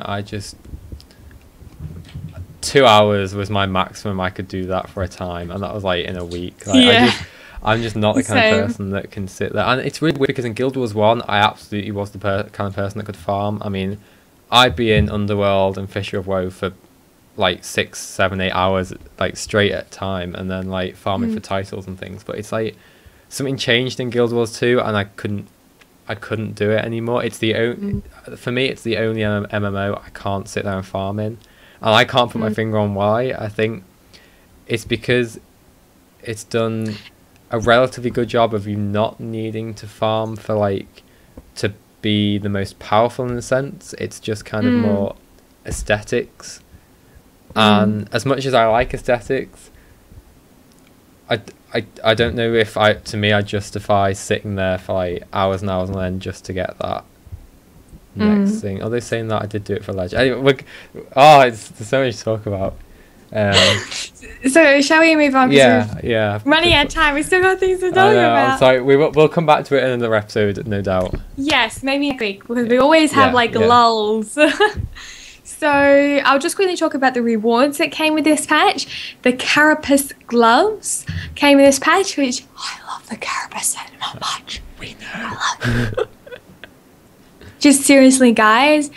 2 hours was my maximum I could do that for a time, and that was like in a week. I'm just not the kind of person that can sit there. And it's really weird because in Guild Wars 1, I absolutely was the kind of person that could farm. I mean, I'd be in Underworld and Fissure of Woe for like 6, 7, 8 hours like straight at a time, and then like farming for titles and things. But it's like something changed in Guild Wars 2, and I couldn't do it anymore. It's the for me, it's the only MMO I can't sit there and farm in, and I can't put my finger on why. I think it's because it's done a relatively good job of you not needing to farm for like to be the most powerful in a sense. It's just kind of more aesthetics, and as much as I like aesthetics, I don't know if I justify sitting there for like hours and hours and then just to get that next thing. Are they saying that I did do it for legend? Anyway, there's so much to talk about. So shall we move on? Yeah. Running out of time. We still got things to talk about. I'm sorry. We'll come back to it in another episode, no doubt. Yes, maybe next week, because we always have lulls. So I'll just quickly talk about the rewards that came with this patch. The Carapace gloves came with this patch, which I love the Carapace so much. We know. I love it. Just seriously, guys,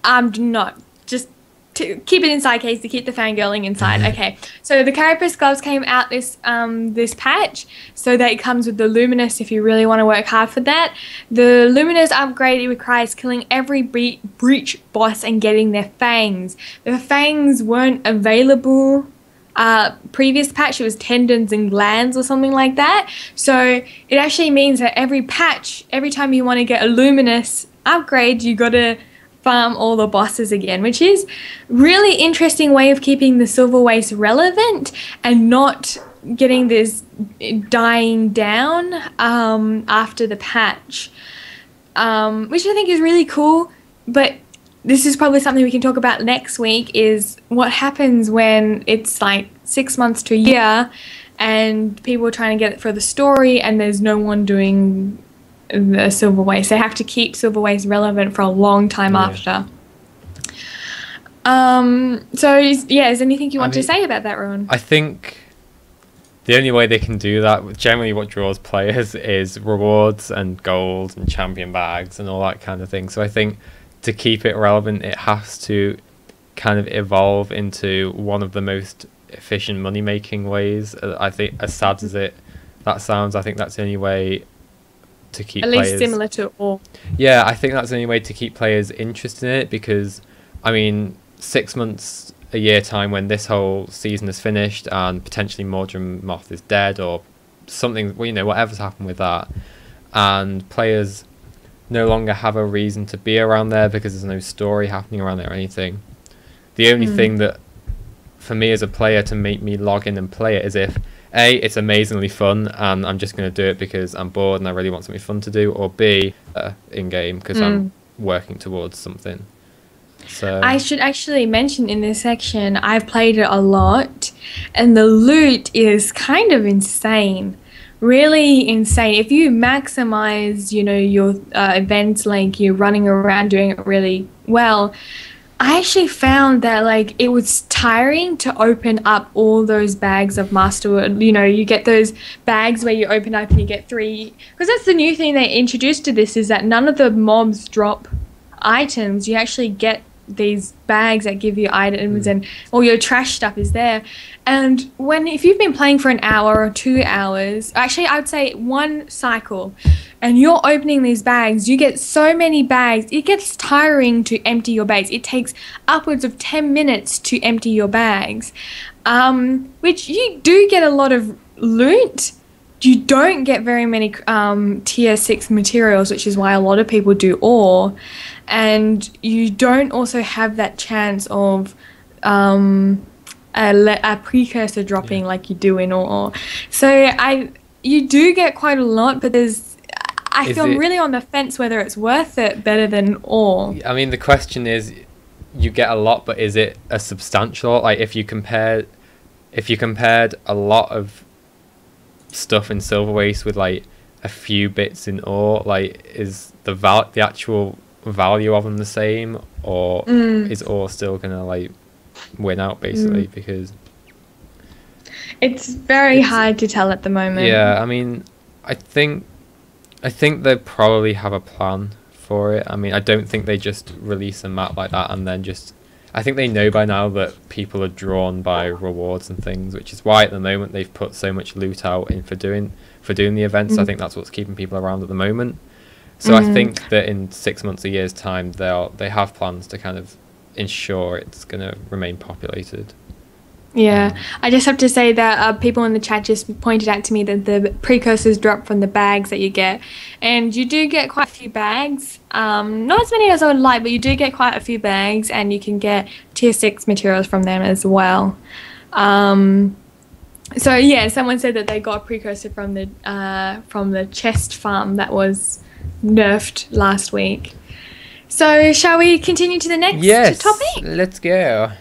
I'm not just to keep it inside, Case, to keep the fangirling inside. Okay, so the Carapace gloves came out this patch, so that it comes with the Luminous if you really want to work hard for that. The Luminous upgrade, it requires killing every breach boss and getting their fangs. The fangs weren't available previous patch. It was tendons and glands or something like that. So it actually means that every patch, every time you want to get a Luminous upgrade, you got to farm all the bosses again, which is really interesting way of keeping the Silverwastes relevant and not getting this dying down after the patch, which I think is really cool. But this is probably something we can talk about next week, is what happens when it's like 6 months to a year and people are trying to get it for the story and there's no one doing the Silverwastes. They have to keep Silverwastes relevant for a long time after. So is there anything you want to say about that, Rowan? I think the only way they can do that, generally what draws players, is rewards and gold and champion bags and all that kind of thing. So I think to keep it relevant, it has to kind of evolve into one of the most efficient money making ways. I think, as sad as that sounds, I think that's the only way to keep players, least similar to all. Yeah, I think that's the only way to keep players interested in it, because I mean 6 months, a year time, when this whole season is finished and potentially Mordred Moth is dead or something, whatever's happened with that, and players no longer have a reason to be around there because there's no story happening around there or anything. The only thing that for me as a player to make me log in and play it is if A, it's amazingly fun and I'm just going to do it because I'm bored and I really want something fun to do, or B, in game because I'm working towards something. So I should actually mention in this section, I've played it a lot, and the loot is kind of insane. Really insane. If you maximize, you know, your events, like you're running around doing it really well, I actually found that like it was tiring to open up all those bags of masterwood. You know, you get those bags where you open up and you get 3, because that's the new thing they introduced to this, is that none of the mobs drop items. You actually get these bags that give you items, and all your trash stuff is there. And if you've been playing for an hour or 2 hours, actually I would say 1 cycle, and you're opening these bags, you get so many bags, it gets tiring to empty your bags. It takes upwards of 10 minutes to empty your bags, which you do get a lot of loot. You don't get very many tier 6 materials, which is why a lot of people do ore, and you don't also have that chance of a precursor dropping like you do in ore. So you do get quite a lot, but I feel really on the fence whether it's worth it better than ore. I mean, the question is, you get a lot, but is it a substantial? Like if you compared a lot of stuff in Silverwastes with like a few bits in ore, like is the actual value of them the same, or is ore still gonna like win out basically? Because it's very hard to tell at the moment. Yeah, I mean, I think they probably have a plan for it. I mean, I don't think they just release a map like that and then just. I think they know by now that people are drawn by rewards and things, which is why at the moment they've put so much loot out in for doing the events. I think that's what's keeping people around at the moment. So I think that in 6 months, a year's time, they have plans to kind of ensure it's going to remain populated. Yeah, I just have to say that people in the chat just pointed out to me that the precursors drop from the bags that you get, and you do get quite a few bags. Not as many as I would like, but you do get quite a few bags, and you can get tier 6 materials from them as well. So yeah, someone said that they got a precursor from the chest farm that was nerfed last week. So shall we continue to the next topic? Let's go.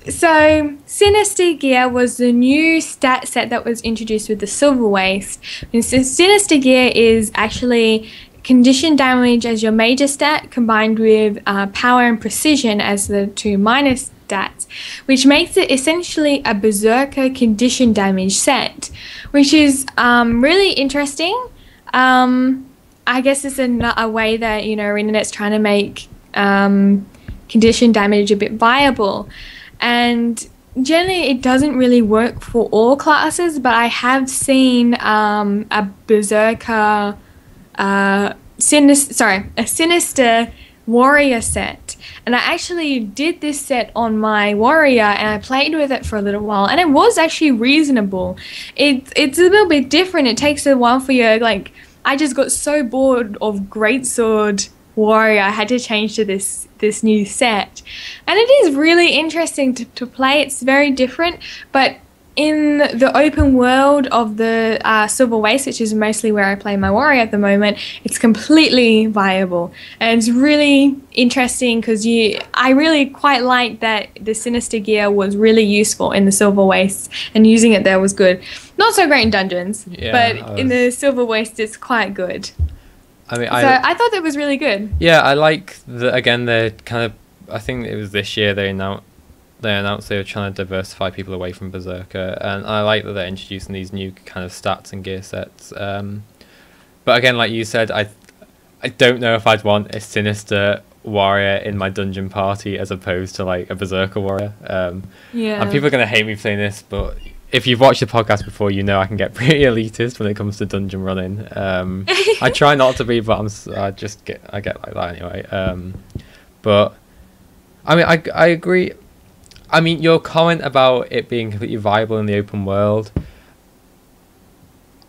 So, Sinister Gear was the new stat set that was introduced with the Silverwastes. And so Sinister Gear is actually condition damage as your major stat, combined with power and precision as the 2 minor stats, which makes it essentially a berserker condition damage set, which is really interesting. I guess it's a way that, you know, Arenanet's trying to make condition damage a bit viable. And generally it doesn't really work for all classes, but I have seen a berserker a sinister warrior set, and I actually did this set on my warrior and I played with it for a little while, and it was actually reasonable. It's a little bit different. It takes a while for you, like I just got so bored of greatsword warrior, I had to change to this new set, and it is really interesting to play. It's very different, but in the open world of the Silverwastes, which is mostly where I play my warrior at the moment, it's completely viable, and it's really interesting because I really quite like that the Sinister Gear was really useful in the Silverwastes, and using it there was good. Not so great in dungeons, but in the Silverwastes it's quite good. I mean, I thought that was really good. Yeah, I like the kind of. I think it was this year they announced they were trying to diversify people away from Berserker, and I like that they're introducing these new kind of stats and gear sets. But again, like you said, I don't know if I'd want a Sinister warrior in my dungeon party as opposed to like a Berserker warrior. Yeah. And people are gonna hate me for saying this, but if you've watched the podcast before, you know I can get pretty elitist when it comes to dungeon running. I try not to be, but I get like that anyway. But I mean, I agree. I mean, your comment about it being completely viable in the open world,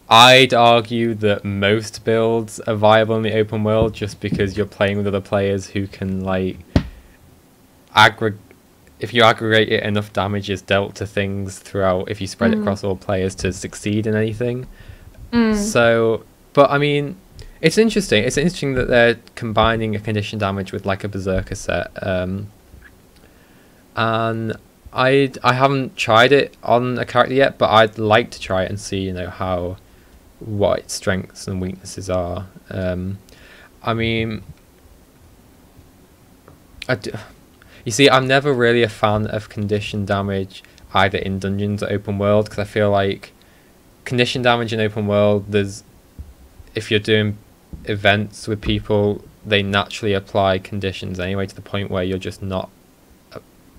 I'd argue that most builds are viable in the open world just because you're playing with other players who can like if you aggregate it, enough damage is dealt to things throughout if you spread it across all players to succeed in anything. So, but I mean, it's interesting. It's interesting that they're combining a condition damage with like a berserker set. And I haven't tried it on a character yet, but I'd like to try it and see, you know, what its strengths and weaknesses are. I mean, you see, I'm never really a fan of condition damage either in dungeons or open world, because I feel like condition damage in open world, if you're doing events with people, they naturally apply conditions anyway, to the point where you're just not,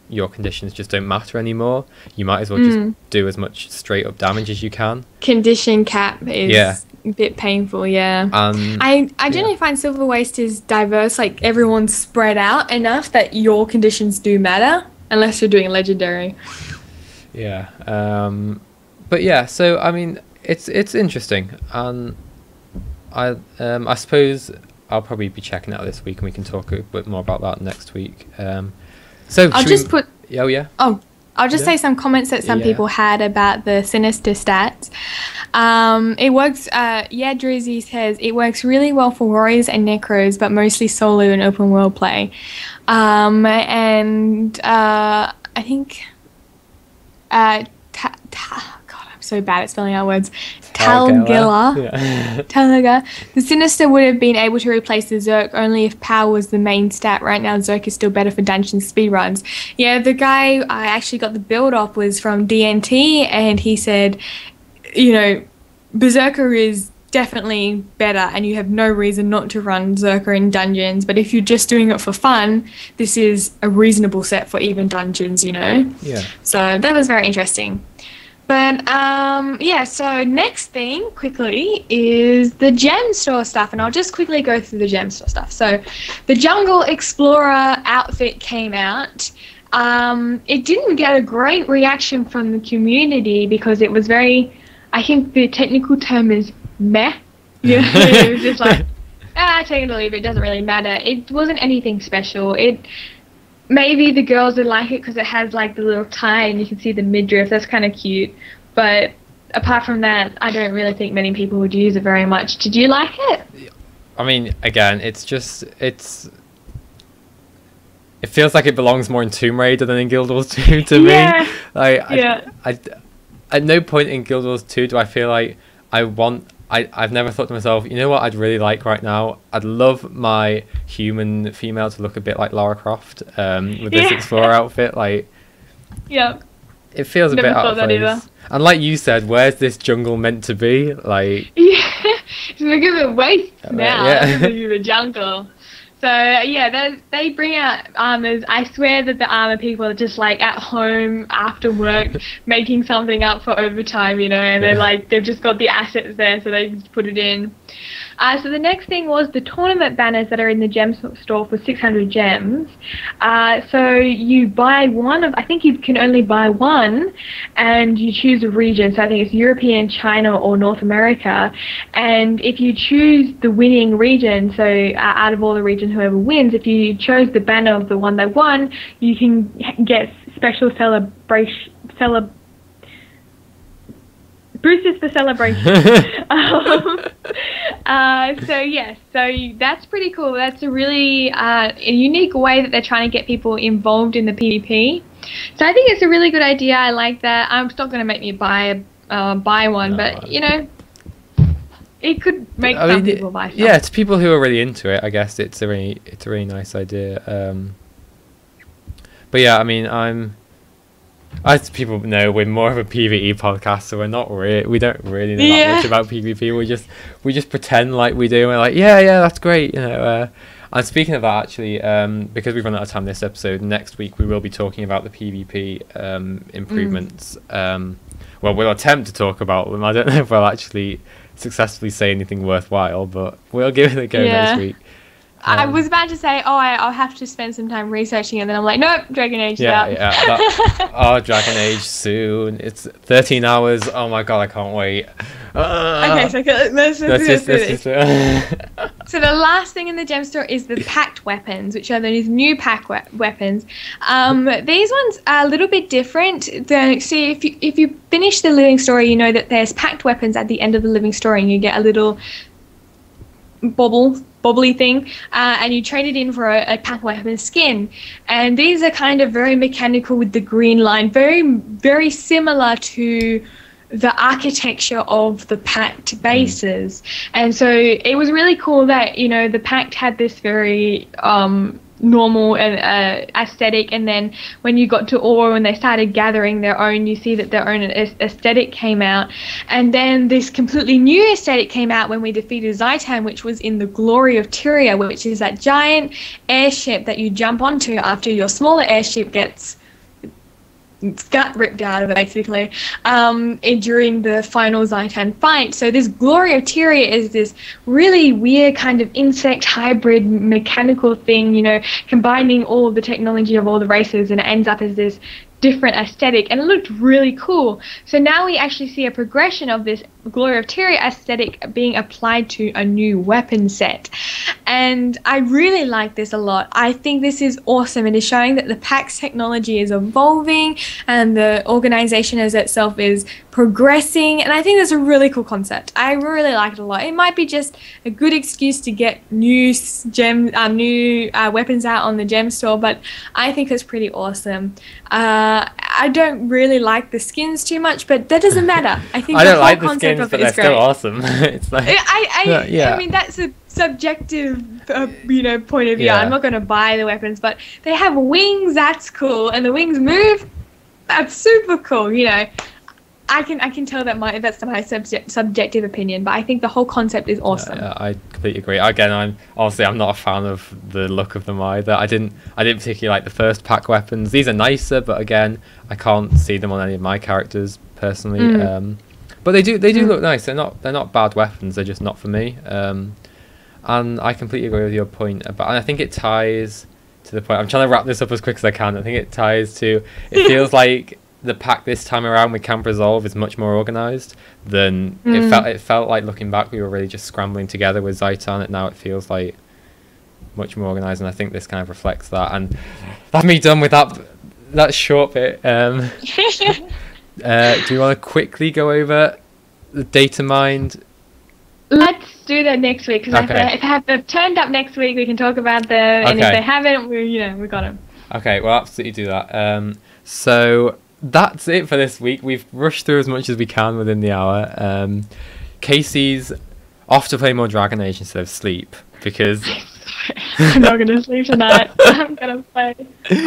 your conditions just don't matter anymore. You might as well just do as much straight up damage as you can. Condition cap is a bit painful, I generally find Silverwastes is diverse, like everyone's spread out enough that your conditions do matter, unless you're doing legendary. But yeah, so I mean, it's interesting, and I suppose I'll probably be checking it out this week, and we can talk a bit more about that next week. So I'll just put. Oh yeah. Oh, I'll just say some comments that some people had about the sinister stats. It works. Drizzy says it works really well for warriors and necros, but mostly solo and open world play. And I think. God, I'm so bad at spelling out words. Talgilla. The Sinister would have been able to replace the Zerk only if power was the main stat. Right now, Zerk is still better for dungeon speedruns. Yeah, the guy I actually got the build off was from DNT, and he said, you know, Berserker is definitely better, and you have no reason not to run Zerker in dungeons. But if you're just doing it for fun, this is a reasonable set for even dungeons, you know? Yeah. So that was very interesting. But so next thing quickly is the gem store stuff, and I'll just quickly go through the gem store stuff. So the Jungle Explorer outfit came out. It didn't get a great reaction from the community because it was very, I think the technical term is meh. Yeah, it was just like, take it or leave it, doesn't really matter. It wasn't anything special. Maybe the girls would like it because it has like the little tie and you can see the midriff. That's kind of cute. But apart from that, I don't really think many people would use it very much. Did you like it? I mean, again, it feels like it belongs more in Tomb Raider than in Guild Wars 2 to me. At no point in Guild Wars 2 do I feel like I've never thought to myself, you know what I'd really like right now? I'd love my human female to look a bit like Lara Croft with this Explorer outfit. Like, it feels a bit out of place. Either. And like you said, where's this jungle meant to be? Like, it's a bit waste now. The jungle. So they bring out armors. I swear that the armor people are just like at home after work making something up for overtime, you know, and they've just got the assets there, so they just put it in. So the next thing was the tournament banners that are in the gem store for 600 gems. So you buy one of, I think you can only buy one, and you choose a region. So I think it's European, China, or North America. And if you choose the winning region, so out of all the regions, whoever wins, if you chose the banner of the one that won, you can get special boosters for celebration. So that's pretty cool. That's a really a unique way that they're trying to get people involved in the PvP. So I think it's a really good idea. I like that. It's not going to make me buy one, but you know, it could make some people buy some. Yeah, to people who are really into it, I guess it's a really nice idea. But yeah, I mean, as people know, we're more of a PvE podcast, so we don't really know that much about PvP. We just pretend like we do. And we're like, yeah, that's great, you know. And speaking of that, actually, because we've run out of time this episode, next week we will be talking about the PvP improvements. Well, we'll attempt to talk about them. I don't know if we'll actually successfully say anything worthwhile, but we'll give it a go next week. I was about to say, I'll have to spend some time researching it, and then I'm like, nope, Dragon Age is out. Dragon Age soon. It's 13 hours. Oh my god, I can't wait. Okay, so let's just do this. So the last thing in the gem store is the packed weapons, which are these new weapons. These ones are a little bit different. See, if you finish the living story, you know that there's packed weapons at the end of the living story, and you get a little bobbly thing, and you trade it in for a packed weapon skin. And these are kind of very mechanical with the green line, very, very similar to the architecture of the pact bases. And so it was really cool that, you know, the pact had this very normal and aesthetic, and then when you got to Aura, when they started gathering their own, you see that their own aesthetic came out. And then this completely new aesthetic came out when we defeated Zaitan, which was in the Glory of Tyria, which is that giant airship that you jump onto after your smaller airship gets gut ripped out of it, basically, during the final Zaitan fight. So this Glory of Tyria is this really weird kind of insect hybrid mechanical thing, you know, combining all of the technology of all the races, and it ends up as this different aesthetic, and it looked really cool. So now we actually see a progression of this Glory of Tyria aesthetic being applied to a new weapon set, and I really like this a lot. I think this is awesome. It is showing that the PAX technology is evolving and the organization as itself is progressing, and I think that's a really cool concept. I really like it a lot. It might be just a good excuse to get new weapons out on the gem store, but I think it's pretty awesome. I don't really like the skins too much, but that doesn't matter. I think I the don't whole like the concept skins, of but it they're is great. still awesome. It's like, I mean, that's a subjective, you know, point of view. Yeah. I'm not going to buy the weapons, but they have wings. That's cool, and the wings move. That's super cool. You know, I can tell that that's my subjective opinion, but I think the whole concept is awesome. Yeah, I completely agree. Again, I'm not a fan of the look of them either. I didn't particularly like the first pack weapons. These are nicer, but again, I can't see them on any of my characters personally. But they do look nice. They're not bad weapons. They're just not for me. And I completely agree with your point about. And I think it ties to the point. I'm trying to wrap this up as quick as I can. I think it ties to. It feels like the pack this time around with Camp Resolve is much more organised than it felt like. Looking back, we were really just scrambling together with Zaitan, and now it feels like much more organised, and I think this kind of reflects that. And that's me done with that short bit. Do you want to quickly go over the data mined? Let's do that next week, because if they've turned up next week, we can talk about them, and if they haven't, we got them. Okay, well, absolutely do that. So that's it for this week. We've rushed through as much as we can within the hour. Casey's off to play more Dragon Age instead of sleep, because I'm not going to sleep tonight. I'm going to play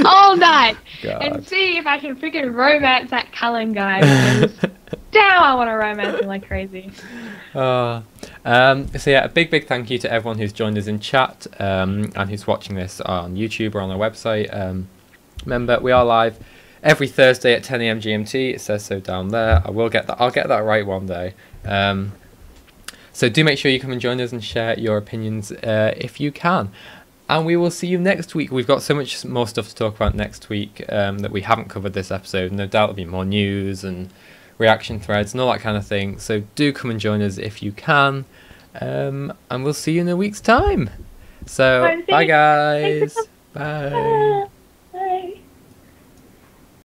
all night and see if I can freaking romance that Cullen guy, because damn, I want to romance him like crazy. So yeah, a big thank you to everyone who's joined us in chat, and who's watching this on YouTube or on our website. Remember, we are live every Thursday at 10 AM GMT. It says so down there. I'll get that right one day. So do make sure you come and join us and share your opinions if you can. And we will see you next week. We've got so much more stuff to talk about next week that we haven't covered this episode. No doubt there'll be more news and reaction threads and all that kind of thing. So do come and join us if you can. And we'll see you in a week's time. So bye guys. Bye.